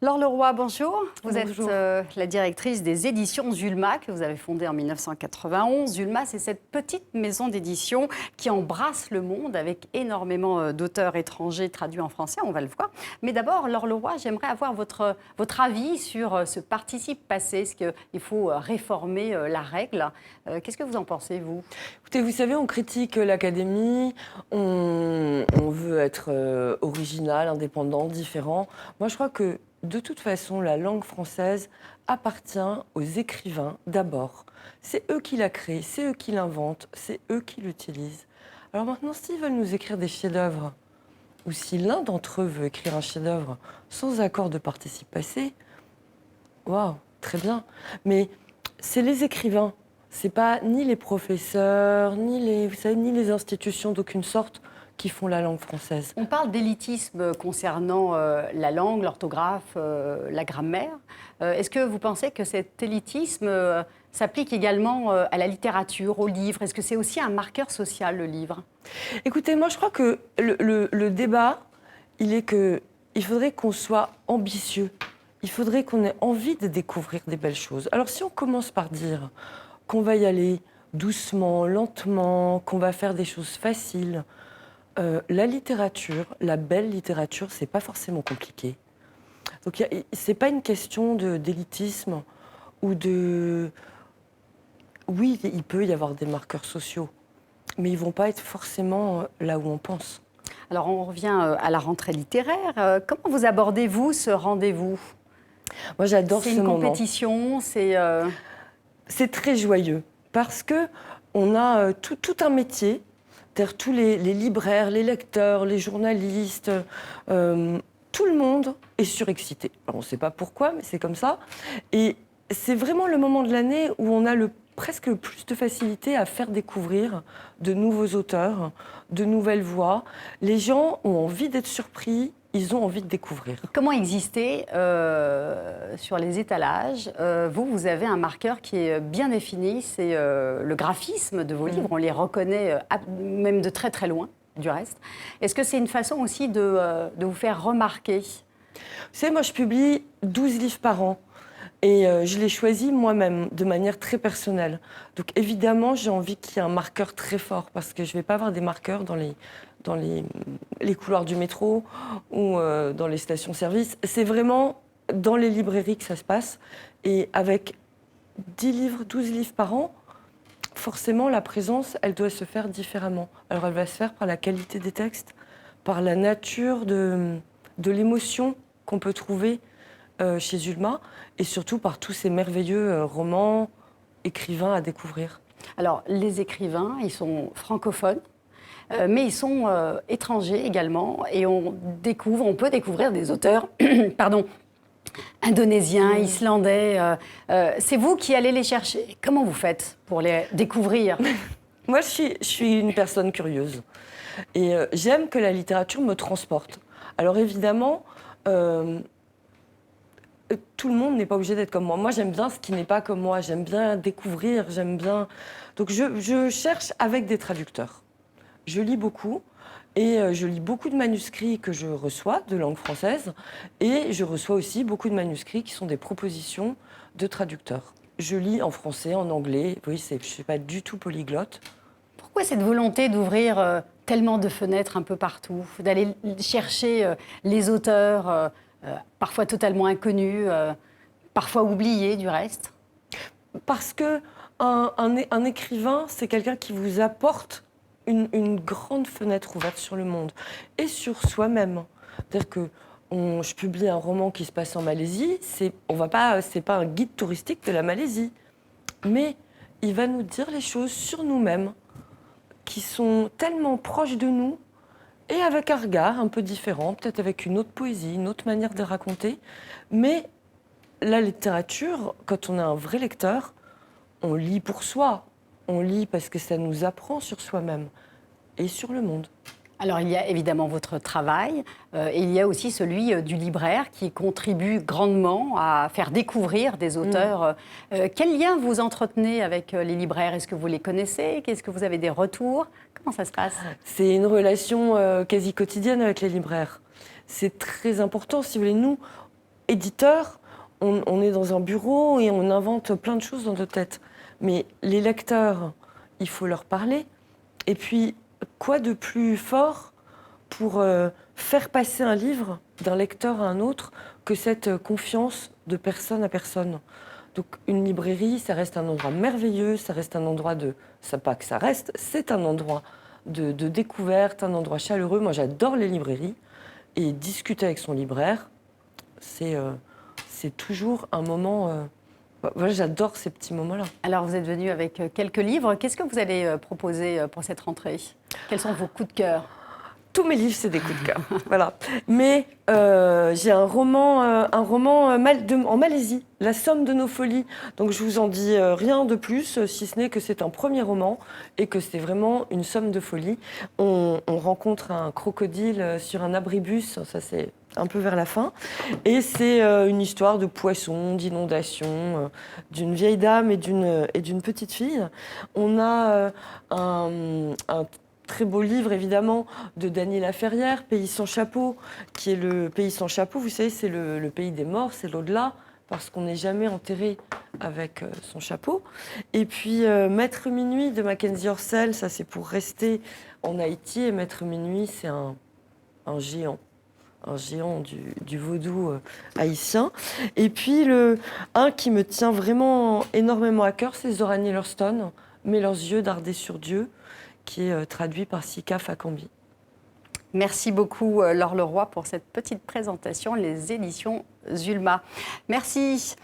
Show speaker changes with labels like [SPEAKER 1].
[SPEAKER 1] Laure Leroy, bonjour. Vous
[SPEAKER 2] Bonjour.
[SPEAKER 1] êtes la directrice des éditions Zulma, que vous avez fondée en 1991. Zulma, c'est cette petite maison d'édition qui embrasse le monde avec énormément d'auteurs étrangers traduits en français, on va le voir. Mais d'abord, Laure Leroy, j'aimerais avoir votre avis sur ce participe passé. Est-ce qu'il faut réformer la règle? Qu'est-ce que vous en pensez, vous?
[SPEAKER 2] Écoutez, vous savez, on critique l'académie, on veut être original, indépendant, différent. Moi, je crois que de toute façon, la langue française appartient aux écrivains d'abord. C'est eux qui la créent, c'est eux qui l'inventent, c'est eux qui l'utilisent. Alors maintenant, s'ils veulent nous écrire des chefs-d'œuvre, ou si l'un d'entre eux veut écrire un chef-d'œuvre sans accord de participe passé, waouh, très bien. Mais c'est les écrivains. C'est pas ni les professeurs, vous savez, ni les institutions d'aucune sorte qui font la langue française.
[SPEAKER 1] On parle d'élitisme concernant la langue, l'orthographe, la grammaire. Est-ce que vous pensez que cet élitisme s'applique également à la littérature, aux livres? Est-ce que c'est aussi un marqueur social, le livre?
[SPEAKER 2] Écoutez, moi je crois que le débat, il faudrait qu'on soit ambitieux. Il faudrait qu'on ait envie de découvrir des belles choses. Alors si on commence par dire qu'on va y aller doucement, lentement, qu'on va faire des choses faciles, la littérature, la belle littérature, c'est pas forcément compliqué. Donc c'est pas une question d'élitisme ou de... Oui, il peut y avoir des marqueurs sociaux, mais ils vont pas être forcément là où on pense.
[SPEAKER 1] Alors on revient à la rentrée littéraire. Comment vous abordez-vous ce rendez-vous?
[SPEAKER 2] Moi, j'adore ce moment.
[SPEAKER 1] C'est une compétition, c'est...
[SPEAKER 2] C'est très joyeux parce que on a tout un métier. C'est-à-dire tous les libraires, les lecteurs, les journalistes, tout le monde est surexcité. Alors, on ne sait pas pourquoi, mais c'est comme ça. Et c'est vraiment le moment de l'année où on a presque le plus de facilité à faire découvrir de nouveaux auteurs, de nouvelles voix. Les gens ont envie d'être surpris, ils ont envie de découvrir.
[SPEAKER 1] Comment exister sur les étalages? Vous avez un marqueur qui est bien défini, c'est le graphisme de vos livres. On les reconnaît même de très très loin, du reste. Est-ce que c'est une façon aussi de vous faire remarquer?
[SPEAKER 2] Vous savez, moi, je publie 12 livres par an. Et je les choisis moi-même, de manière très personnelle. Donc évidemment, j'ai envie qu'il y ait un marqueur très fort, parce que je ne vais pas avoir des marqueurs dans les couloirs du métro ou dans les stations-service. C'est vraiment dans les librairies que ça se passe. Et avec 10 livres, 12 livres par an, forcément, la présence, elle doit se faire différemment. Alors elle va se faire par la qualité des textes, par la nature de l'émotion qu'on peut trouver chez Zulma, et surtout par tous ces merveilleux romans, écrivains à découvrir.
[SPEAKER 1] Alors, les écrivains, ils sont francophones, mais ils sont étrangers également, et on peut découvrir des auteurs, pardon, indonésiens, islandais. C'est vous qui allez les chercher. Comment vous faites pour les découvrir?
[SPEAKER 2] Moi, je suis une personne curieuse, et j'aime que la littérature me transporte. Alors évidemment, tout le monde n'est pas obligé d'être comme moi. Moi, j'aime bien ce qui n'est pas comme moi. J'aime bien découvrir, j'aime bien... Donc, je cherche avec des traducteurs. Je lis beaucoup et je lis beaucoup de manuscrits que je reçois de langue française et je reçois aussi beaucoup de manuscrits qui sont des propositions de traducteurs. Je lis en français, en anglais. Oui, je ne suis pas du tout polyglotte.
[SPEAKER 1] Pourquoi cette volonté d'ouvrir tellement de fenêtres un peu partout, d'aller chercher les auteurs parfois totalement inconnus, parfois oubliés du reste?
[SPEAKER 2] Parce que un écrivain, c'est quelqu'un qui vous apporte une grande fenêtre ouverte sur le monde et sur soi-même. C'est-à-dire que je publie un roman qui se passe en Malaisie, c'est pas un guide touristique de la Malaisie, mais il va nous dire les choses sur nous-mêmes qui sont tellement proches de nous et avec un regard un peu différent, peut-être avec une autre poésie, une autre manière de raconter. Mais la littérature, quand on est un vrai lecteur, on lit pour soi. On lit parce que ça nous apprend sur soi-même et sur le monde.
[SPEAKER 1] Alors, il y a évidemment votre travail et il y a aussi celui du libraire qui contribue grandement à faire découvrir des auteurs. Quel lien vous entretenez avec les libraires? Est-ce que vous les connaissez? Est-ce que vous avez des retours? Comment ça se passe?
[SPEAKER 2] C'est une relation quasi quotidienne avec les libraires. C'est très important, si vous voulez. Nous, éditeur, on est dans un bureau et on invente plein de choses dans nos têtes. Mais les lecteurs, il faut leur parler. Et puis, quoi de plus fort pour faire passer un livre d'un lecteur à un autre que cette confiance de personne à personne. Donc une librairie, ça reste un endroit merveilleux, ça reste un endroit de... Ça, pas que ça reste, c'est un endroit de découverte, un endroit chaleureux. Moi, j'adore les librairies. Et discuter avec son libraire, c'est toujours un moment... voilà, j'adore ces petits moments-là.
[SPEAKER 1] Alors, vous êtes venu avec quelques livres. Qu'est-ce que vous allez proposer pour cette rentrée? Quels sont vos coups de cœur?
[SPEAKER 2] Tous mes livres, c'est des coups de cœur. Voilà. Mais j'ai un roman en Malaisie, La somme de nos folies. Donc je vous en dis rien de plus, si ce n'est que c'est un premier roman et que c'est vraiment une somme de folie. On rencontre un crocodile sur un abribus, ça c'est un peu vers la fin. Et c'est une histoire de poissons, d'inondations, d'une vieille dame et d'une petite fille. On a un très beau livre, évidemment, de Daniela Laferrière, Pays sans chapeau, qui est le pays sans chapeau. Vous savez, c'est le pays des morts, c'est l'au-delà, parce qu'on n'est jamais enterré avec son chapeau. Et puis, Maître Minuit de Mackenzie Orsel, ça c'est pour rester en Haïti. Et Maître Minuit, c'est un géant. Un géant du vaudou haïtien. Et puis, un qui me tient vraiment énormément à cœur, c'est Zora Neale Hurston, Mais leurs yeux dardaient sur Dieu, qui est traduit par Sika Fakambi.
[SPEAKER 1] Merci beaucoup, Laure Leroy, pour cette petite présentation, les éditions Zulma. Merci.